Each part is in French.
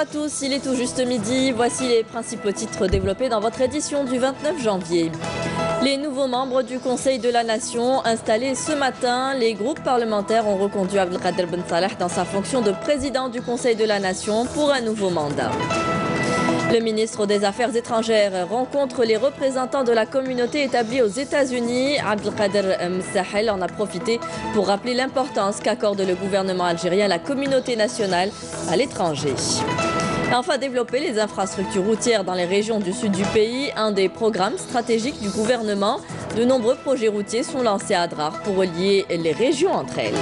à tous, il est tout juste midi. Voici les principaux titres développés dans votre édition du 29 janvier. Les nouveaux membres du Conseil de la Nation installés ce matin, les groupes parlementaires ont reconduit Abdelkader Ben Salah dans sa fonction de président du Conseil de la Nation pour un nouveau mandat. Le ministre des Affaires étrangères rencontre les représentants de la communauté établie aux États-Unis. Abdelkader Msahel en a profité pour rappeler l'importance qu'accorde le gouvernement algérien à la communauté nationale à l'étranger. Enfin, développer les infrastructures routières dans les régions du sud du pays, un des programmes stratégiques du gouvernement. De nombreux projets routiers sont lancés à Adrar pour relier les régions entre elles.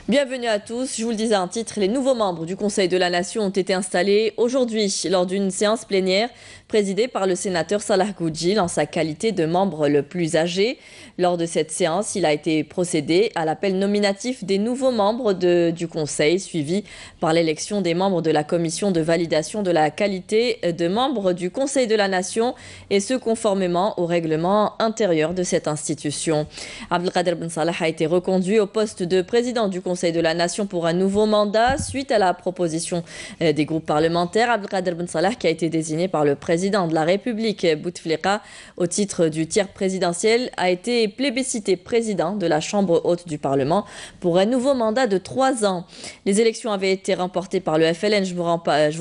Bienvenue à tous. Je vous le disais en titre, les nouveaux membres du Conseil de la Nation ont été installés aujourd'hui lors d'une séance plénière présidée par le sénateur Salah Goudjil en sa qualité de membre le plus âgé. Lors de cette séance, il a été procédé à l'appel nominatif des nouveaux membres du Conseil, suivi par l'élection des membres de la commission de validation de la qualité de membres du Conseil de la Nation, et ce conformément au règlement intérieur de cette institution. Abdelkader Ben Salah a été reconduit au poste de président du Conseil de la Nation pour un nouveau mandat suite à la proposition des groupes parlementaires. Abdelkader Ben Salah, qui a été désigné par le président de la République Bouteflika au titre du tiers présidentiel, a été plébiscité président de la Chambre haute du Parlement pour un nouveau mandat de 3 ans. Les élections avaient été remportées par le FLN, je vous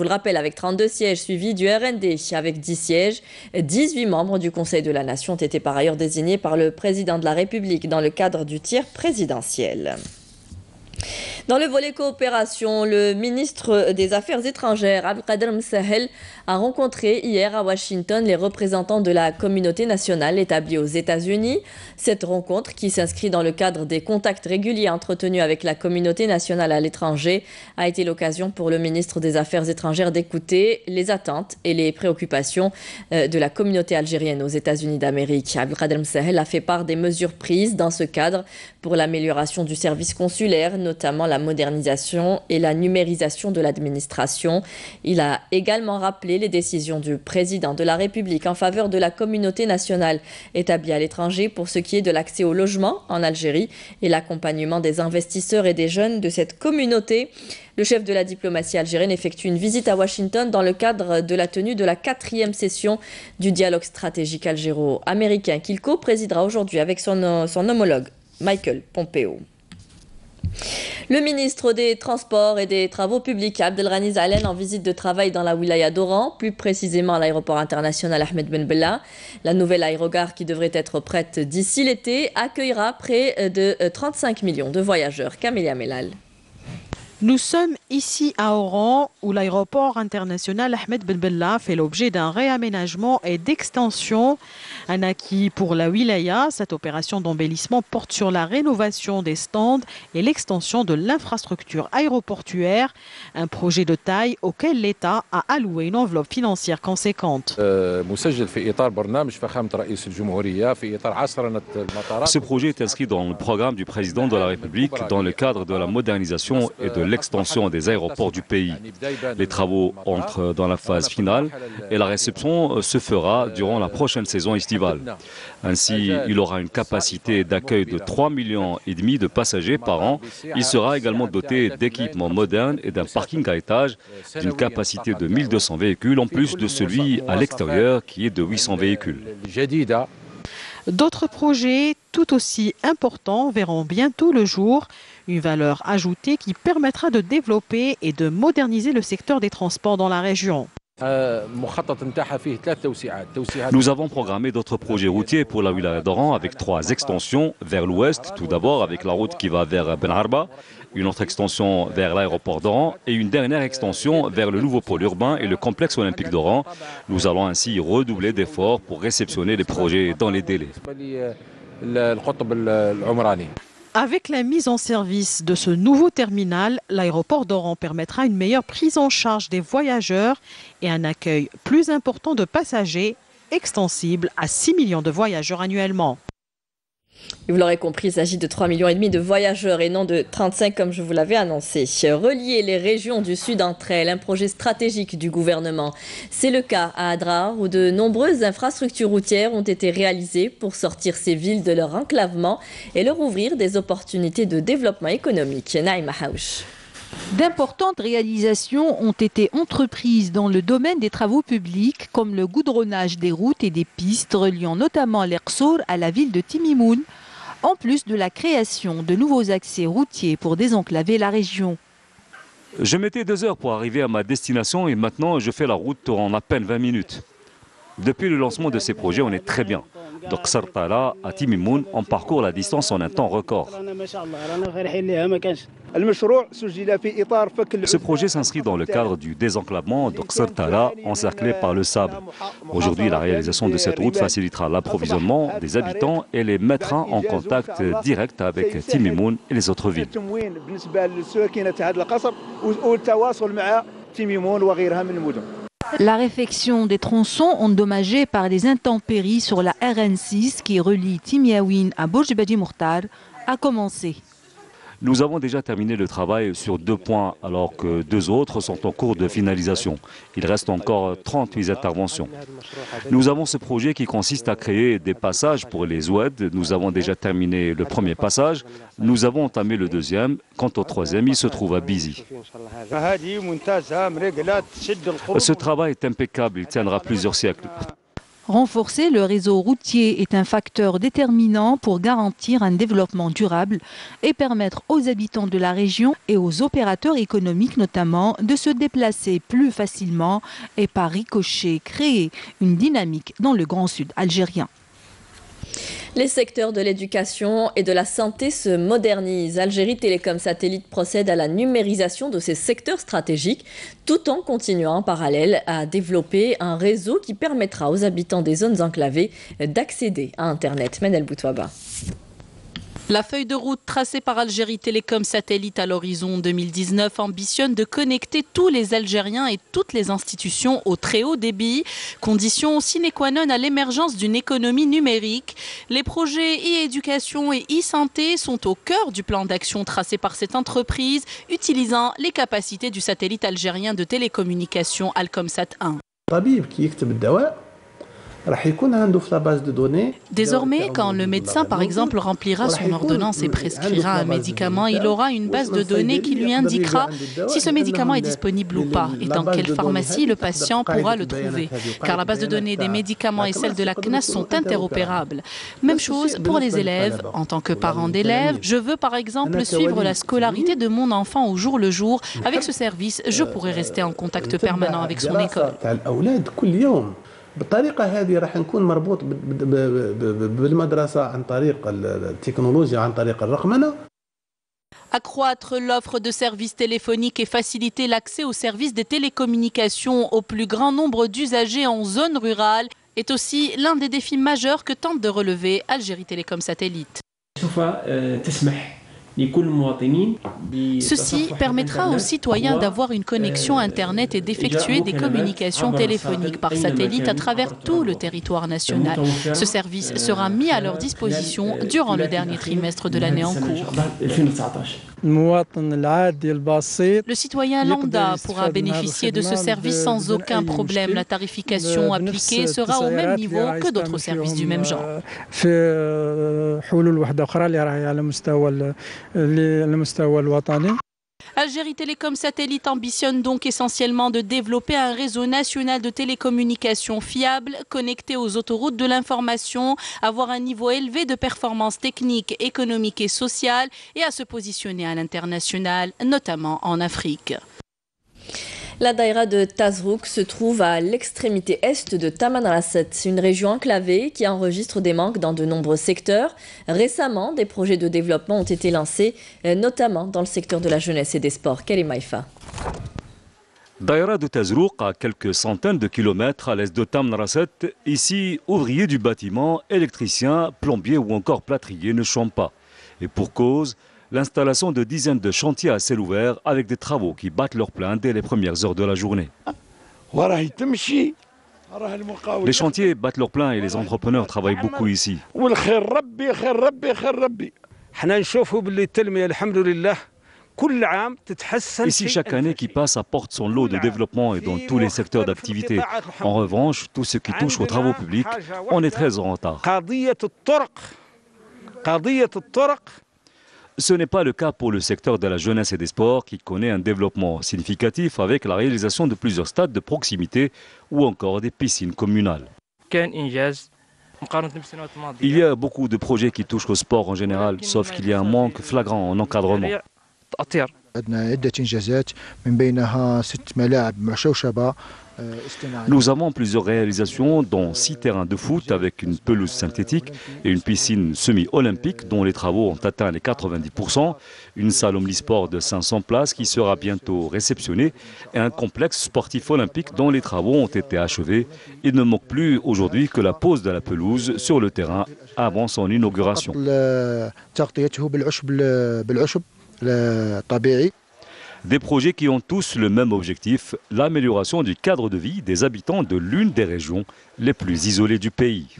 le rappelle, avec 32 sièges, suivi du RND avec 10 sièges. 18 membres du Conseil de la Nation ont été par ailleurs désignés par le président de la République dans le cadre du tiers présidentiel. Dans le volet coopération, le ministre des Affaires étrangères, Abdelkader Msahel, a rencontré hier à Washington les représentants de la communauté nationale établie aux États-Unis. Cette rencontre, qui s'inscrit dans le cadre des contacts réguliers entretenus avec la communauté nationale à l'étranger, a été l'occasion pour le ministre des Affaires étrangères d'écouter les attentes et les préoccupations de la communauté algérienne aux États-Unis d'Amérique. Abdelkader Msahel a fait part des mesures prises dans ce cadre pour l'amélioration du service consulaire, notamment la modernisation et la numérisation de l'administration. Il a également rappelé les décisions du président de la République en faveur de la communauté nationale établie à l'étranger pour ce qui est de l'accès au logement en Algérie et l'accompagnement des investisseurs et des jeunes de cette communauté. Le chef de la diplomatie algérienne effectue une visite à Washington dans le cadre de la tenue de la 4e session du dialogue stratégique algéro-américain qu'il co-présidera aujourd'hui avec son homologue Michael Pompeo. Le ministre des Transports et des Travaux publics, Abdelghani Zalen, en visite de travail dans la wilaya d'Oran, plus précisément à l'aéroport international Ahmed Ben Bella. La nouvelle aérogare, qui devrait être prête d'ici l'été, accueillera près de 35 millions de voyageurs. Camélia Melal. Nous sommes ici à Oran, où l'aéroport international Ahmed Ben Bella fait l'objet d'un réaménagement et d'extension. Un acquis pour la wilaya, cette opération d'embellissement porte sur la rénovation des stands et l'extension de l'infrastructure aéroportuaire. Un projet de taille auquel l'État a alloué une enveloppe financière conséquente. Ce projet est inscrit dans le programme du président de la République dans le cadre de la modernisation et de l'extension des aéroports du pays. Les travaux entrent dans la phase finale et la réception se fera durant la prochaine saison estivale. Ainsi, il aura une capacité d'accueil de 3,5 millions de passagers par an. Il sera également doté d'équipements modernes et d'un parking à étage d'une capacité de 1200 véhicules en plus de celui à l'extérieur qui est de 800 véhicules. D'autres projets tout aussi importants verront bientôt le jour. Une valeur ajoutée qui permettra de développer et de moderniser le secteur des transports dans la région. Nous avons programmé d'autres projets routiers pour la wilaya d'Oran avec 3 extensions vers l'ouest, tout d'abord avec la route qui va vers Ben Arba, une autre extension vers l'aéroport d'Oran et une dernière extension vers le nouveau pôle urbain et le complexe olympique d'Oran. Nous allons ainsi redoubler d'efforts pour réceptionner les projets dans les délais. Avec la mise en service de ce nouveau terminal, l'aéroport d'Oran permettra une meilleure prise en charge des voyageurs et un accueil plus important de passagers, extensible à 6 millions de voyageurs annuellement. Et vous l'aurez compris, il s'agit de 3,5 millions de voyageurs et non de 35 comme je vous l'avais annoncé. Relier les régions du Sud entre elles, un projet stratégique du gouvernement. C'est le cas à Adrar où de nombreuses infrastructures routières ont été réalisées pour sortir ces villes de leur enclavement et leur ouvrir des opportunités de développement économique. Naïma Haouch. D'importantes réalisations ont été entreprises dans le domaine des travaux publics, comme le goudronnage des routes et des pistes reliant notamment l'Erksour à la ville de Timimoun, en plus de la création de nouveaux accès routiers pour désenclaver la région. Je mettais 2 heures pour arriver à ma destination et maintenant je fais la route en à peine 20 minutes. Depuis le lancement de ces projets, on est très bien. D'Oksar Tala à Timimoun, on parcourt la distance en un temps record. Ce projet s'inscrit dans le cadre du désenclavement d'Oksar Tala, encerclé par le sable. Aujourd'hui, la réalisation de cette route facilitera l'approvisionnement des habitants et les mettra en contact direct avec Timimoun et les autres villes. La réfection des tronçons endommagés par les intempéries sur la RN6 qui relie Timiaouine à Bourj Badi Mourtar a commencé. Nous avons déjà terminé le travail sur 2 points alors que 2 autres sont en cours de finalisation. Il reste encore 38 interventions. Nous avons ce projet qui consiste à créer des passages pour les oued. Nous avons déjà terminé le premier passage. Nous avons entamé le deuxième. Quant au troisième, il se trouve à Bizi. Ce travail est impeccable. Il tiendra plusieurs siècles. Renforcer le réseau routier est un facteur déterminant pour garantir un développement durable et permettre aux habitants de la région et aux opérateurs économiques notamment de se déplacer plus facilement et par ricochet créer une dynamique dans le Grand Sud algérien. Les secteurs de l'éducation et de la santé se modernisent. Algérie Télécom Satellite procède à la numérisation de ces secteurs stratégiques tout en continuant en parallèle à développer un réseau qui permettra aux habitants des zones enclavées d'accéder à Internet. Menel Boutouaba. La feuille de route tracée par Algérie Télécom Satellite à l'horizon 2019 ambitionne de connecter tous les Algériens et toutes les institutions au très haut débit, condition sine qua non à l'émergence d'une économie numérique. Les projets e-éducation et e-santé sont au cœur du plan d'action tracé par cette entreprise, utilisant les capacités du satellite algérien de télécommunication Alcomsat 1. Désormais, quand le médecin, par exemple, remplira son ordonnance et prescrira un médicament, il aura une base de données qui lui indiquera si ce médicament est disponible ou pas et dans quelle pharmacie le patient pourra le trouver. Car la base de données des médicaments et celle de la CNAS sont interopérables. Même chose pour les élèves. En tant que parent d'élève, je veux par exemple suivre la scolarité de mon enfant au jour le jour. Avec ce service, je pourrai rester en contact permanent avec son école. بالطريقة هذه راح نكون مربوط بالمدرسة عن طريق التكنولوجيا عن طريق الرقمنة. Accroître l'offre de services téléphoniques et faciliter l'accès aux services des télécommunications au plus grand nombre d'usagers en zone rurale est aussi l'un des défis majeurs que tente de relever Algérie Télécom Satellite. Ceci permettra aux citoyens d'avoir une connexion Internet et d'effectuer des communications téléphoniques par satellite à travers tout le territoire national. Ce service sera mis à leur disposition durant le dernier trimestre de l'année en cours. Le citoyen lambda pourra bénéficier de ce service sans aucun problème. La tarification appliquée sera au même niveau que d'autres services du même genre. Algérie Télécom Satellite ambitionne donc essentiellement de développer un réseau national de télécommunications fiable, connecté aux autoroutes de l'information, avoir un niveau élevé de performance technique, économique et sociale et à se positionner à l'international, notamment en Afrique. La daïra de Tazrouk se trouve à l'extrémité est de Tamanrasset, une région enclavée qui enregistre des manques dans de nombreux secteurs. Récemment, des projets de développement ont été lancés, notamment dans le secteur de la jeunesse et des sports. Karim Maïfa. Daïra de Tazrouk, à quelques centaines de kilomètres à l'est de Tamanrasset, ici, ouvriers du bâtiment, électriciens, plombiers ou encore plâtriers ne chantent pas. Et pour cause, l'installation de dizaines de chantiers à ciel ouvert avec des travaux qui battent leur plein dès les premières heures de la journée. Les chantiers battent leur plein et les entrepreneurs travaillent beaucoup ici. Ici, chaque année qui passe apporte son lot de développement et dans tous les secteurs d'activité. En revanche, tout ce qui touche aux travaux publics, on est très en retard. Ce n'est pas le cas pour le secteur de la jeunesse et des sports qui connaît un développement significatif avec la réalisation de plusieurs stades de proximité ou encore des piscines communales. Il y a beaucoup de projets qui touchent au sport en général, sauf qu'il y a un manque flagrant en encadrement. Nous avons plusieurs réalisations, dont 6 terrains de foot avec une pelouse synthétique et une piscine semi-olympique dont les travaux ont atteint les 90%, une salle omnisport de 500 places qui sera bientôt réceptionnée et un complexe sportif olympique dont les travaux ont été achevés. Il ne manque plus aujourd'hui que la pose de la pelouse sur le terrain avant son inauguration. Des projets qui ont tous le même objectif, l'amélioration du cadre de vie des habitants de l'une des régions les plus isolées du pays.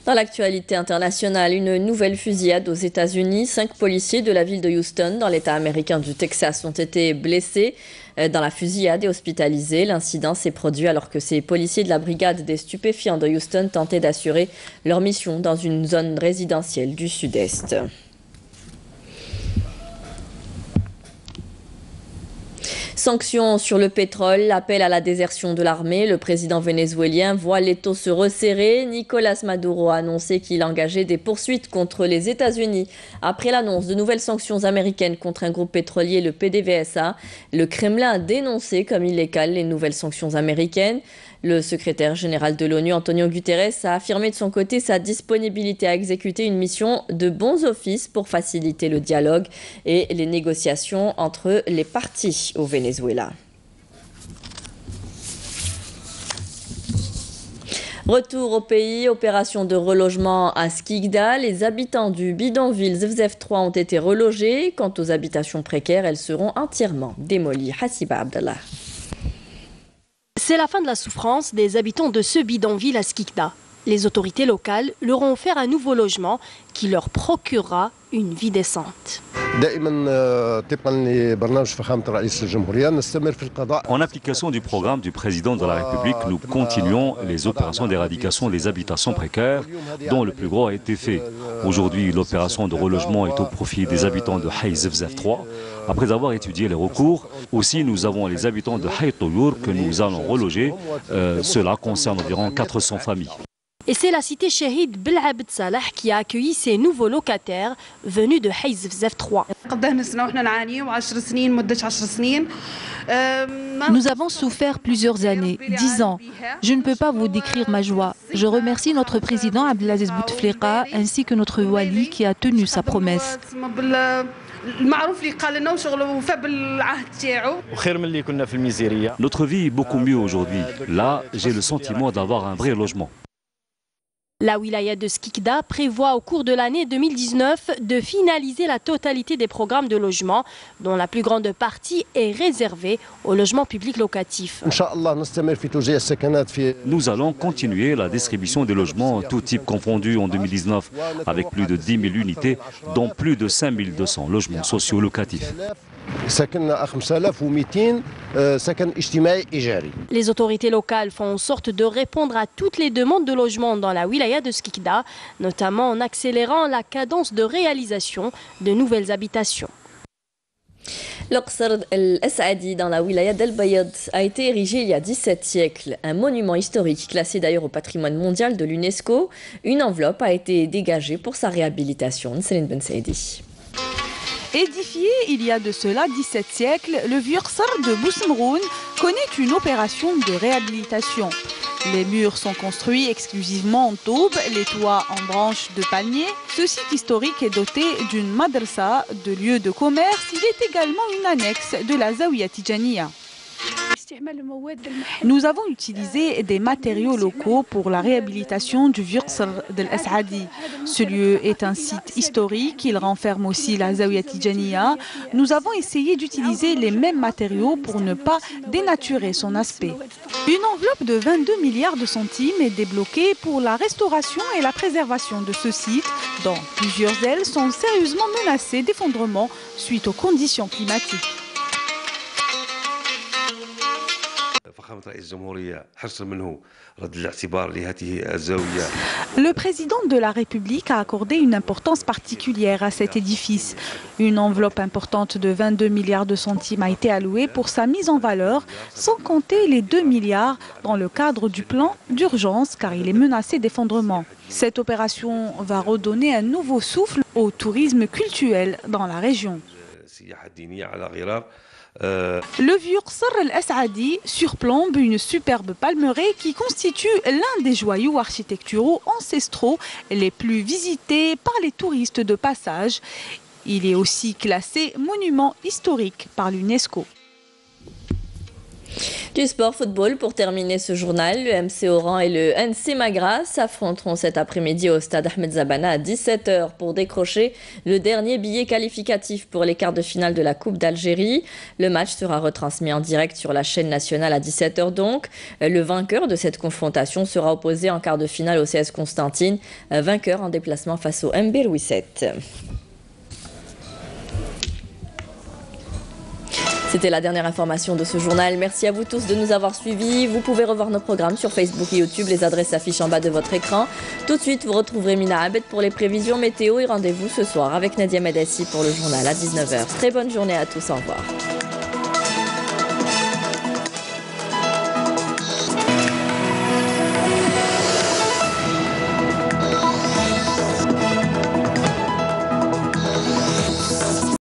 Dans l'actualité internationale, une nouvelle fusillade aux États-Unis. 5 policiers de la ville de Houston, dans l'État américain du Texas, ont été blessés dans la fusillade et hospitalisés. L'incident s'est produit alors que ces policiers de la brigade des stupéfiants de Houston tentaient d'assurer leur mission dans une zone résidentielle du sud-est. Sanctions sur le pétrole, appel à la désertion de l'armée. Le président vénézuélien voit les taux se resserrer. Nicolás Maduro a annoncé qu'il engageait des poursuites contre les États-Unis. Après l'annonce de nouvelles sanctions américaines contre un groupe pétrolier, le PDVSA, le Kremlin a dénoncé comme illégal les nouvelles sanctions américaines. Le secrétaire général de l'ONU, Antonio Guterres, a affirmé de son côté sa disponibilité à exécuter une mission de bons offices pour faciliter le dialogue et les négociations entre les parties au Venezuela. Retour au pays, opération de relogement à Skikda. Les habitants du bidonville Zevzev 3 ont été relogés. Quant aux habitations précaires, elles seront entièrement démolies. Hassiba Abdallah. C'est la fin de la souffrance des habitants de ce bidonville à Skikda. Les autorités locales leur ont offert un nouveau logement qui leur procurera une vie décente. En application du programme du président de la République, nous continuons les opérations d'éradication des habitations précaires, dont le plus gros a été fait. Aujourd'hui, l'opération de relogement est au profit des habitants de Haï Zevzev 3. Après avoir étudié les recours, aussi nous avons les habitants de Haï Touyour que nous allons reloger. Cela concerne environ 400 familles. Et c'est la cité Chahid Belabed Salah qui a accueilli ces nouveaux locataires venus de Haï Zevzev 3. Nous avons souffert plusieurs années, 10 ans. Je ne peux pas vous décrire ma joie. Je remercie notre président Abdelaziz Bouteflika ainsi que notre wali qui a tenu sa promesse. Notre vie est beaucoup mieux aujourd'hui. Là, j'ai le sentiment d'avoir un vrai logement. La wilaya de Skikda prévoit au cours de l'année 2019 de finaliser la totalité des programmes de logement, dont la plus grande partie est réservée au logement public locatif. Nous allons continuer la distribution des logements, tous types confondus en 2019, avec plus de 10 000 unités, dont plus de 5 200 logements sociaux locatifs. Les autorités locales font en sorte de répondre à toutes les demandes de logement dans la wilaya de Skikda, notamment en accélérant la cadence de réalisation de nouvelles habitations. L'Aqsar el-Asadi dans la wilaya d'El-Bayad a été érigé il y a 17 siècles. Un monument historique classé d'ailleurs au patrimoine mondial de l'UNESCO. Une enveloppe a été dégagée pour sa réhabilitation. Céline Ben Saïdi. Édifié il y a de cela 17 siècles, le vieux Qsar de Boussemroun connaît une opération de réhabilitation. Les murs sont construits exclusivement en taube, les toits en branches de palmier. Ce site historique est doté d'une madrasa, de lieu de commerce. Il est également une annexe de la Zawiya Tijaniya. Nous avons utilisé des matériaux locaux pour la réhabilitation du vieux Qsar d'El-Asadi. Ce lieu est un site historique, il renferme aussi la Zawiya Tijaniya. Nous avons essayé d'utiliser les mêmes matériaux pour ne pas dénaturer son aspect. Une enveloppe de 22 milliards de centimes est débloquée pour la restauration et la préservation de ce site, dont plusieurs ailes sont sérieusement menacées d'effondrement suite aux conditions climatiques. Le président de la République a accordé une importance particulière à cet édifice. Une enveloppe importante de 22 milliards de centimes a été allouée pour sa mise en valeur, sans compter les 2 milliards dans le cadre du plan d'urgence car il est menacé d'effondrement. Cette opération va redonner un nouveau souffle au tourisme culturel dans la région. Le vieux Qsr el-As'adi surplombe une superbe palmeraie qui constitue l'un des joyaux architecturaux ancestraux les plus visités par les touristes de passage. Il est aussi classé monument historique par l'UNESCO. Du sport football pour terminer ce journal, le MC Oran et le NC Magra s'affronteront cet après-midi au stade Ahmed Zabana à 17h pour décrocher le dernier billet qualificatif pour les quarts de finale de la Coupe d'Algérie. Le match sera retransmis en direct sur la chaîne nationale à 17h donc. Le vainqueur de cette confrontation sera opposé en quart de finale au CS Constantine, vainqueur en déplacement face au MB Louis VII. C'était la dernière information de ce journal. Merci à vous tous de nous avoir suivis. Vous pouvez revoir nos programmes sur Facebook et YouTube. Les adresses s'affichent en bas de votre écran. Tout de suite, vous retrouverez Mina Abed pour les prévisions météo et rendez-vous ce soir avec Nadia Medassi pour le journal à 19h. Très bonne journée à tous. Au revoir.